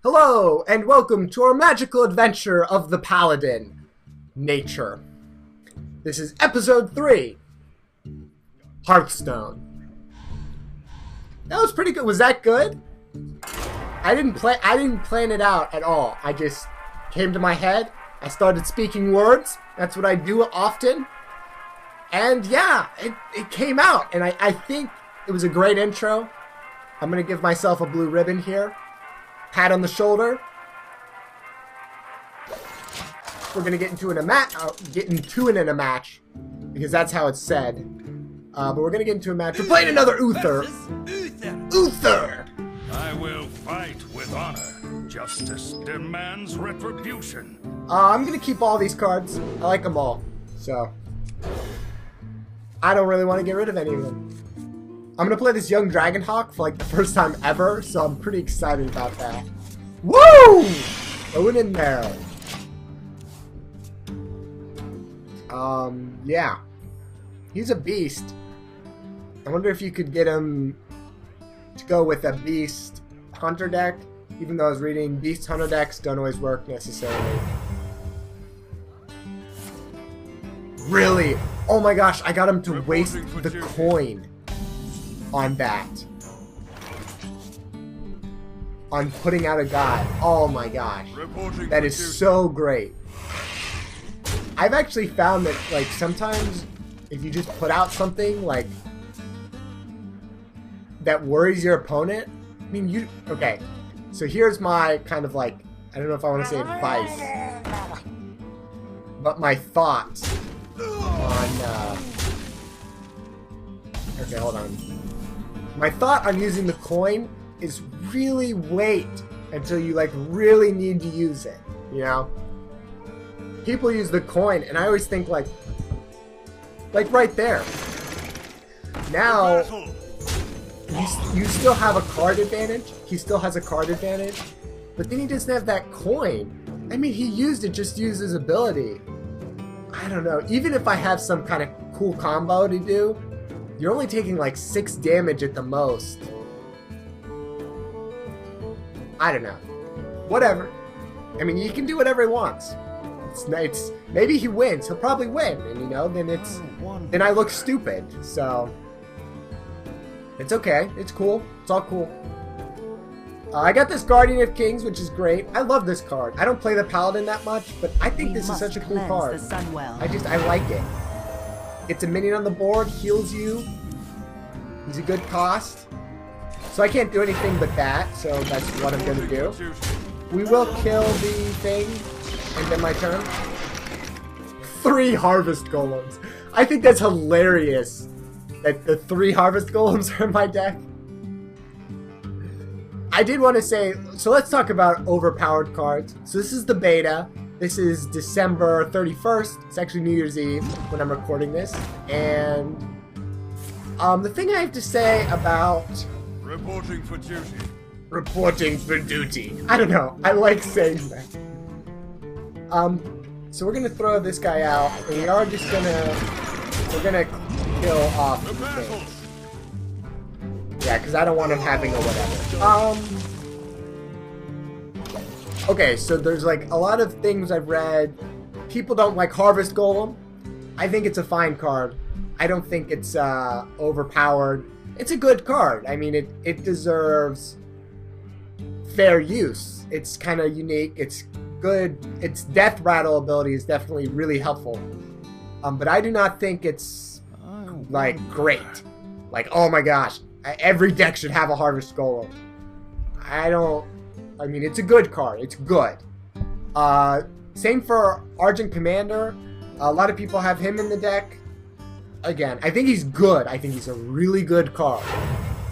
Hello, and welcome to our magical adventure of the Paladin, Nature. This is episode 3, Hearthstone. That was pretty good. Was that good? I didn't plan it out at all. I just came to my head. I started speaking words. That's what I do often. And yeah, it came out. And I think it was a great intro. I'm going to give myself a blue ribbon here. Pat on the shoulder. We're going to get into it in a match. Because that's how it's said. But we're going to get into a match. We're playing another Uther. Uther! I will fight with honor. Justice demands retribution. I'm going to keep all these cards. I like them all. So, I don't really want to get rid of any of them. I'm going to play this young Dragonhawk for like the first time ever, so I'm pretty excited about that. Woo! Going in there. Yeah. He's a beast. I wonder if you could get him to go with a beast hunter deck, even though I was reading beast hunter decks don't always work necessarily. Really? Oh my gosh, I got him to waste the coin on that. On putting out a god. Oh my gosh. That is so great. I've actually found that, like, sometimes if you just put out something, like, that worries your opponent. I mean, okay. So here's my kind of, like, I don't know if I want to say advice, but my thoughts on, okay, hold on. My thought on using the coin is really wait until you, like, really need to use it, you know? People use the coin, and I always think, like right there. Now, you still have a card advantage. He still has a card advantage, but then he doesn't have that coin. I mean, he just used his ability. I don't know. Even if I have some kind of cool combo to do, you're only taking like 6 damage at the most. I don't know. Whatever. I mean, he can do whatever he wants. It's maybe he wins. He'll probably win, and you know, then I look stupid. So it's okay. It's cool. It's all cool. I got this Guardian of Kings, which is great. I love this card. I don't play the Paladin that much, but I think this is such a cool card. I like it. Gets a minion on the board, heals you. He's a good cost. So I can't do anything but that, so that's what I'm going to do. We will kill the thing, and then my turn. 3 Harvest Golems. I think that's hilarious that the 3 Harvest Golems are in my deck. I did want to say, so let's talk about overpowered cards. So this is the beta. This is December 31st. It's actually New Year's Eve when I'm recording this. And the thing I have to say about... Reporting for duty. Reporting for duty. I don't know. I like saying that. So we're going to throw this guy out. And we are just going to... We're going to kill off the thing. Yeah, because I don't want him having a whatever. Okay, so there's like a lot of things I've read. People don't like Harvest Golem. I think it's a fine card. I don't think it's overpowered. It's a good card. I mean, it deserves fair use. It's kind of unique. It's good. Its Death Rattle ability is definitely really helpful. But I do not think it's like great. Like, oh my gosh, every deck should have a Harvest Golem. I mean, it's a good card. It's good. Same for Argent Commander. A lot of people have him in the deck. Again, I think he's good. I think he's a really good card.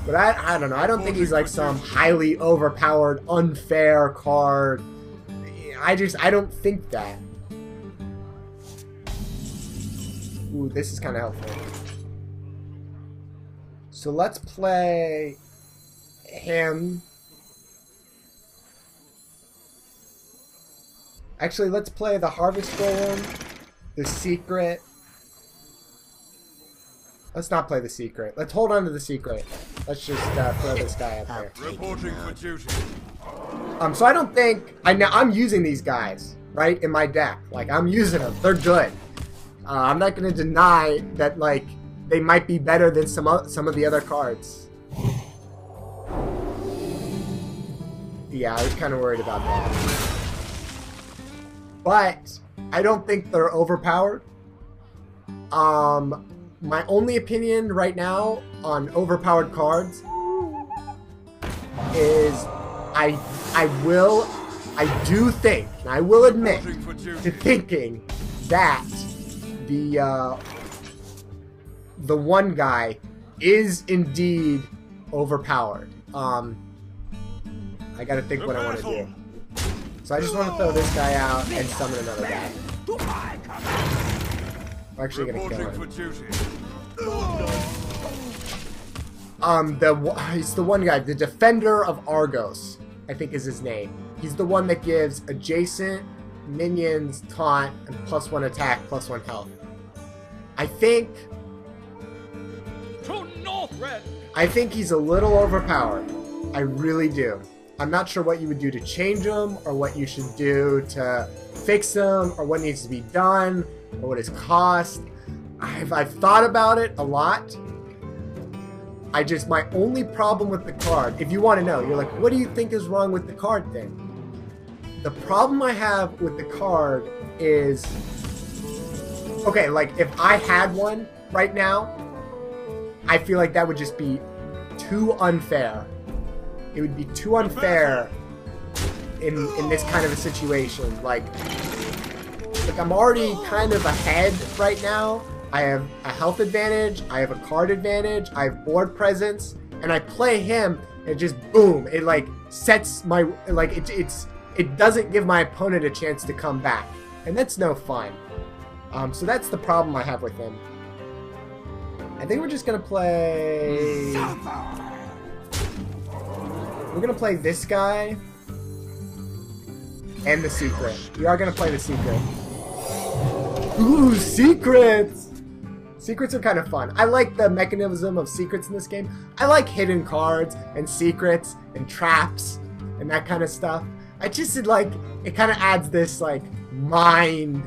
But I don't know. I don't think he's like some highly overpowered, unfair card. I don't think that. Ooh, this is kind of helpful. So let's play him. Actually, let's play the Harvest Golem, the Secret. Let's not play the Secret. Let's hold on to the Secret. Let's just throw this guy up there. Reporting for duty. So I don't think I'm using these guys right in my deck. Like I'm using them. They're good. I'm not going to deny that like they might be better than some of the other cards. Yeah, I was kind of worried about that. But I don't think they're overpowered. My only opinion right now on overpowered cards is I do think, and I will admit to thinking that the one guy is indeed overpowered. I gotta think what I want to do. So I just want to throw this guy out and summon another guy. I'm actually gonna kill him. He's the one guy, the Defender of Argos, I think is his name. He's the one that gives adjacent minions taunt and +1 attack, +1 health. I think he's a little overpowered. I really do. I'm not sure what you would do to change him, or what you should do to fix him, or what needs to be done, or what his cost. I've thought about it a lot. My only problem with the card, if you want to know, you're like, what do you think is wrong with the card then? The problem I have with the card is, okay, like if I had one right now, I feel like that would just be too unfair. It would be too unfair in this kind of a situation. Like I'm already kind of ahead right now. I have a health advantage, I have a card advantage, I have board presence, and I play him, and just boom, it like sets my, like it doesn't give my opponent a chance to come back, and that's no fun. So that's the problem I have with him. I think we're just gonna play. We're gonna play this guy and the secret. We are gonna play the secret. Ooh, secrets! Secrets are kind of fun. I like the mechanism of secrets in this game. I like hidden cards and secrets and traps and that kind of stuff. I just like it kind of adds this like mind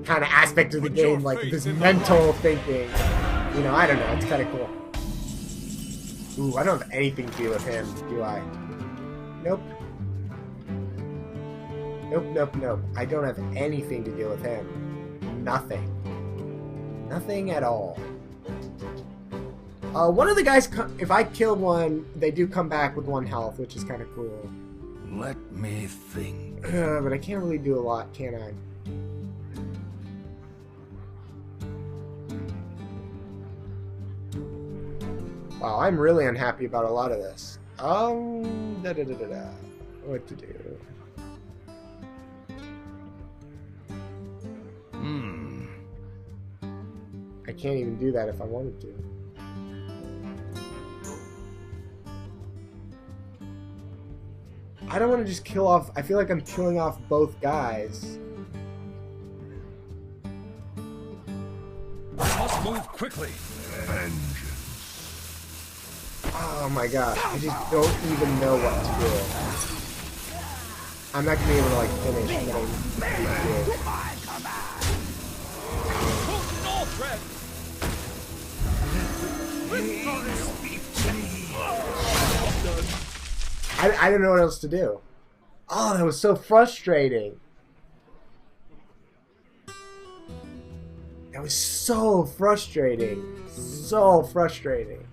kind of aspect of the game, like this mental thinking. You know, I don't know. It's kind of cool. Ooh, I don't have anything to do with him, do I? Nope. Nope, nope, nope. I don't have anything to do with him. Nothing. Nothing at all. One of the guys, if I kill one, they do come back with 1 health, which is kind of cool. Let me think. But I can't really do a lot, can I? Wow, I'm really unhappy about a lot of this. What to do? I can't even do that if I wanted to. I don't want to just kill off. I feel like I'm killing off both guys. Must move quickly. Vengeance. Oh my god, I just don't even know what to do. I'm not gonna be able to like finish what I need to do. I don't know what else to do. Oh, that was so frustrating. That was so frustrating. So frustrating.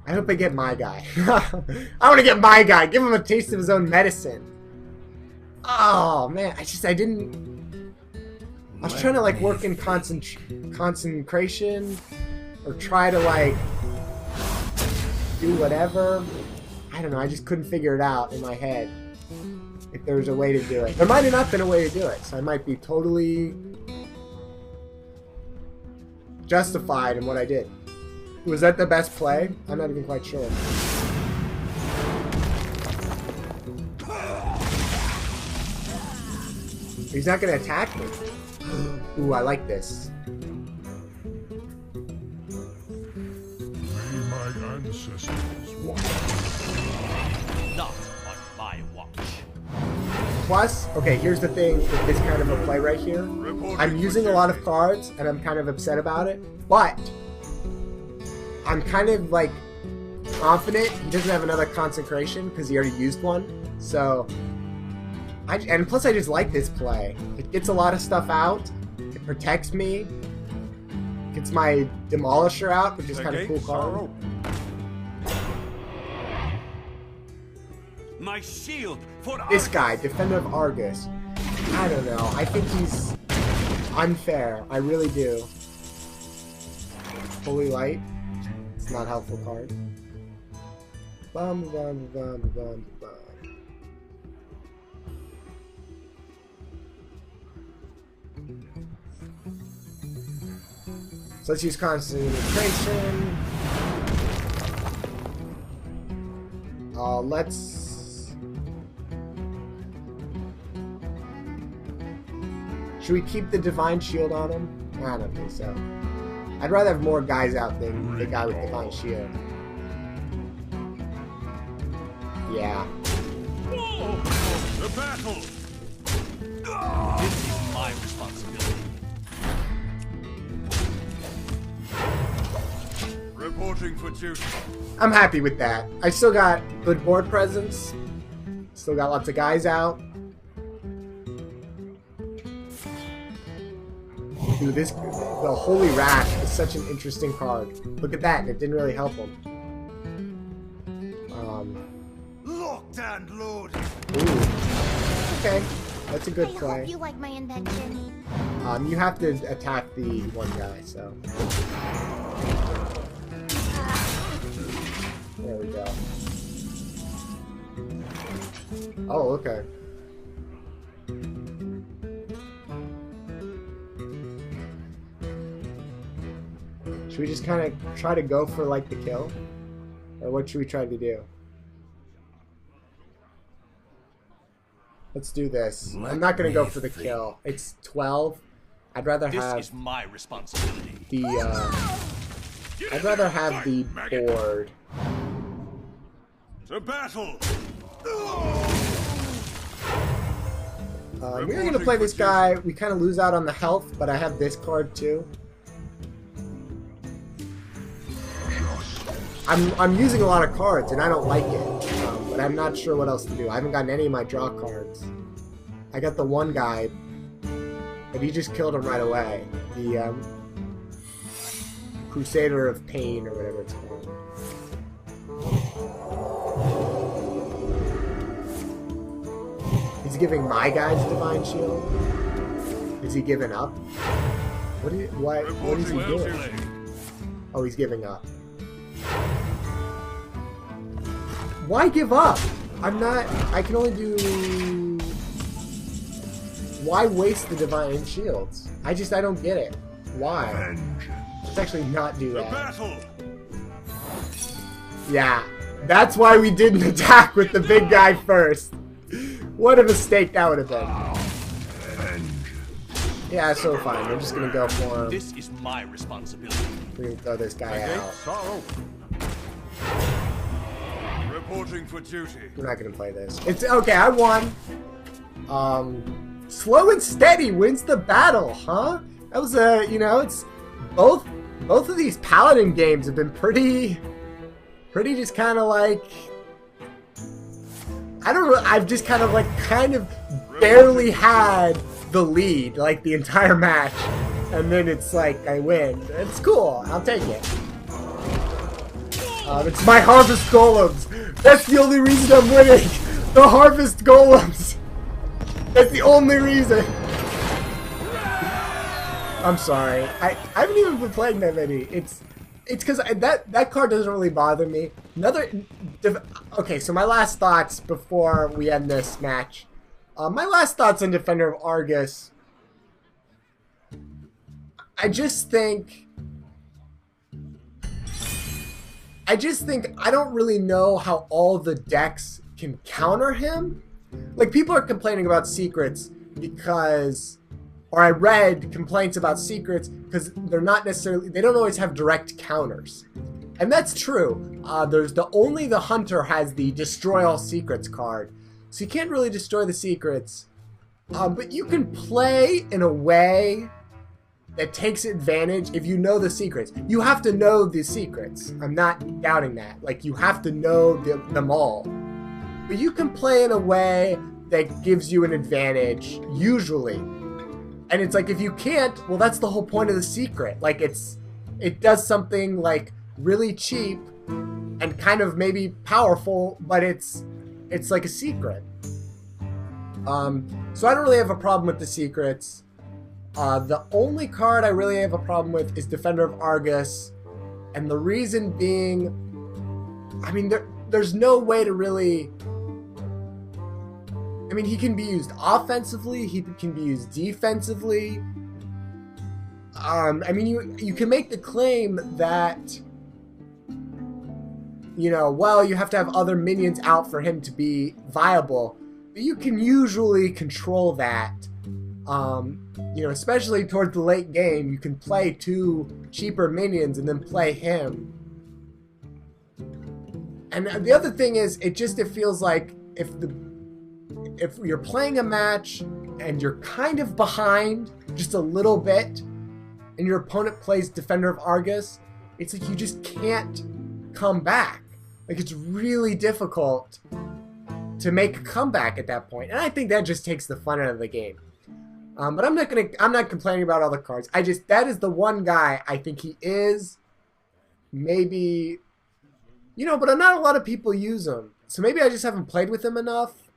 I hope I get my guy. I want to get my guy. Give him a taste of his own medicine. Oh, man. I didn't... I was trying to, like, work in concentration. Or try to, like, do whatever. I don't know. I just couldn't figure it out in my head. If there was a way to do it. There might have not been a way to do it. So I might be totally justified in what I did. Was that the best play? I'm not even quite sure. He's not going to attack me. Ooh, I like this. May my Not on my watch. Plus, okay, here's the thing with this kind of a play right here. I'm using a lot of cards, and I'm kind of upset about it, but I'm kind of, like, confident he doesn't have another consecration because he already used one. So, and plus I just like this play. It gets a lot of stuff out. It protects me. Gets my Demolisher out, which is kind of cool card. My shield for This guy, Defender of Argus. I don't know. I think he's unfair. I really do. Holy Light. It's not a helpful card. Bum, bum, bum, bum, bum. So let's use Constant Penetration. Let's... Should we keep the Divine Shield on him? I don't think so. I'd rather have more guys out than the guy with Divine Shield. Yeah. The battle! This is my responsibility. Reporting for duty. I'm happy with that. I still got good board presence. Still got lots of guys out. Dude, the Holy Rash is such an interesting card. Look at that, and it didn't really help him. Locked and loaded. Ooh. Okay, that's a good I play. hope you like my invention. You have to attack the one guy, so. There we go. Oh, okay. Should we just kind of try to go for, like, the kill? Or what should we try to do? Let's do this. I'm not going to go for the kill. It's 12. I'd rather have... This is my responsibility. The, I'd rather have the board. To battle! We're going to play this guy. We kind of lose out on the health, but I have this card, too. I'm using a lot of cards, and I don't like it. But I'm not sure what else to do. I haven't gotten any of my draw cards. I got the one guy, but he just killed him right away. The Crusader of Pain, or whatever it's called. He's giving my guys Divine Shield. Is he giving up? What is he doing? Oh, he's giving up. Why give up? I'm not... I can only do... Why waste the Divine Shields? I don't get it. Why? Let's actually not do that. Yeah. That's why we didn't attack with the big guy first. What a mistake that would have been. Yeah, so fine. We're just gonna go for him. This is my responsibility. We're gonna throw this guy out. Reporting for duty. We're not gonna play this. It's okay. I won. Slow and steady wins the battle, huh? That was you know, it's both of these Paladin games have been pretty just kind of like I don't know. I've just kind of barely had the lead like the entire match, and then it's like I win. It's cool. I'll take it. It's my Harvest Golems. That's the only reason I'm winning. The Harvest Golems. That's the only reason. I'm sorry. I haven't even been playing that many. It's because that card doesn't really bother me. Okay, so my last thoughts before we end this match. My last thoughts on Defender of Argus. I just think I don't really know how all the decks can counter him. Like, people are complaining about secrets because, or I read complaints about secrets because they don't always have direct counters. And that's true. There's only the hunter has the destroy all secrets card. So you can't really destroy the secrets. But you can play in a way that takes advantage if you know the secrets. You have to know the secrets. I'm not doubting that. Like, you have to know them all. But you can play in a way that gives you an advantage, usually. And it's like, if you can't, well, that's the whole point of the secret. Like, it does something, like, really cheap and kind of maybe powerful, but it's like a secret. So I don't really have a problem with the secrets. The only card I really have a problem with is Defender of Argus, and the reason being, I mean, there's no way to really... I mean, he can be used offensively, he can be used defensively. I mean, you can make the claim that, you know, well, you have to have other minions out for him to be viable, but you can usually control that. You know, especially towards the late game, you can play 2 cheaper minions and then play him. And the other thing is, it feels like if you're playing a match and you're kind of behind just a little bit, and your opponent plays Defender of Argus, it's like you just can't come back. Like, it's really difficult to make a comeback at that point, and I think that just takes the fun out of the game. But I'm not complaining about all the cards. That is the one guy I think he is maybe, you know, but not a lot of people use him. So maybe I just haven't played with him enough.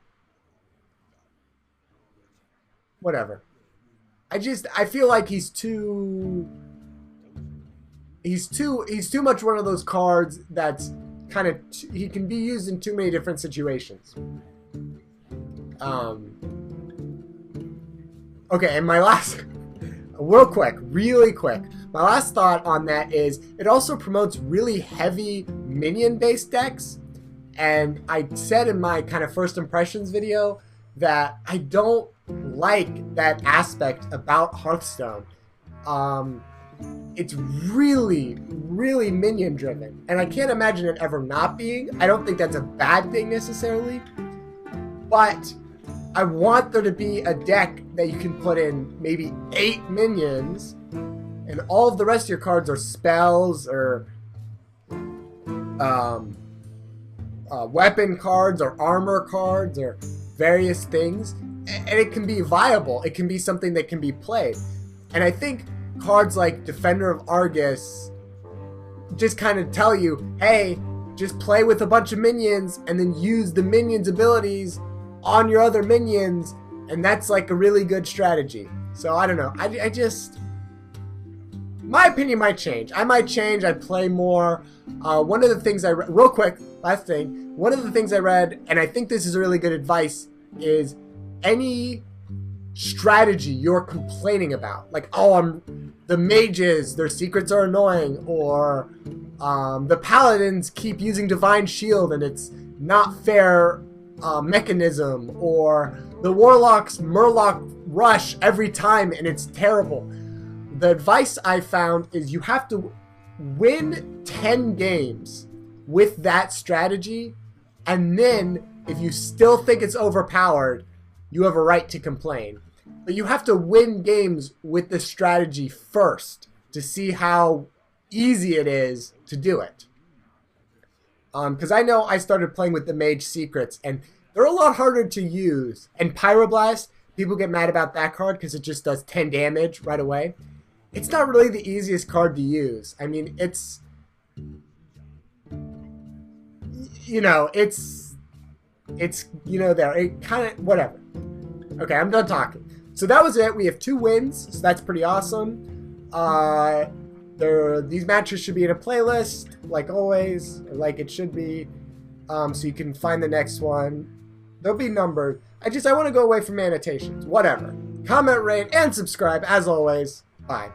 Whatever. I feel like he's too much one of those cards that's kind of, he can be used in too many different situations. Okay, and my last, really quick, my last thought on that is it also promotes really heavy minion-based decks, and I said in my kind of first impressions video that I don't like that aspect about Hearthstone. It's really, really minion-driven, and I can't imagine it ever not being. I don't think that's a bad thing necessarily, but I want there to be a deck that you can put in maybe 8 minions, and all of the rest of your cards are spells or weapon cards or armor cards or various things, and it can be viable. It can be something that can be played. And I think cards like Defender of Argus just kind of tell you, hey, just play with a bunch of minions and then use the minions' abilities on your other minions, and that's like a really good strategy. So I don't know. I just, my opinion might change. I might change. I'd play more. One of the things I read, real quick, last thing. One of the things I read, and I think this is really good advice, is any strategy you're complaining about, like, oh, the mages, their secrets are annoying, or the paladins keep using divine shield and it's not fair mechanism, or the warlocks murloc rush every time and it's terrible. The advice I found is you have to win 10 games with that strategy, and then if you still think it's overpowered, you have a right to complain. But you have to win games with the strategy first to see how easy it is to do it. Because I know I started playing with the mage secrets, and they're a lot harder to use. And Pyroblast, people get mad about that card because it just does 10 damage right away. It's not really the easiest card to use. I mean, it's, you know, it's, you know, there, it kind of, whatever. Okay, I'm done talking. So that was it. We have 2 wins, so that's pretty awesome. These matches should be in a playlist, like always, or like it should be, so you can find the next one. They'll be numbered. I want to go away from annotations. Whatever. Comment, rate, and subscribe, as always. Bye.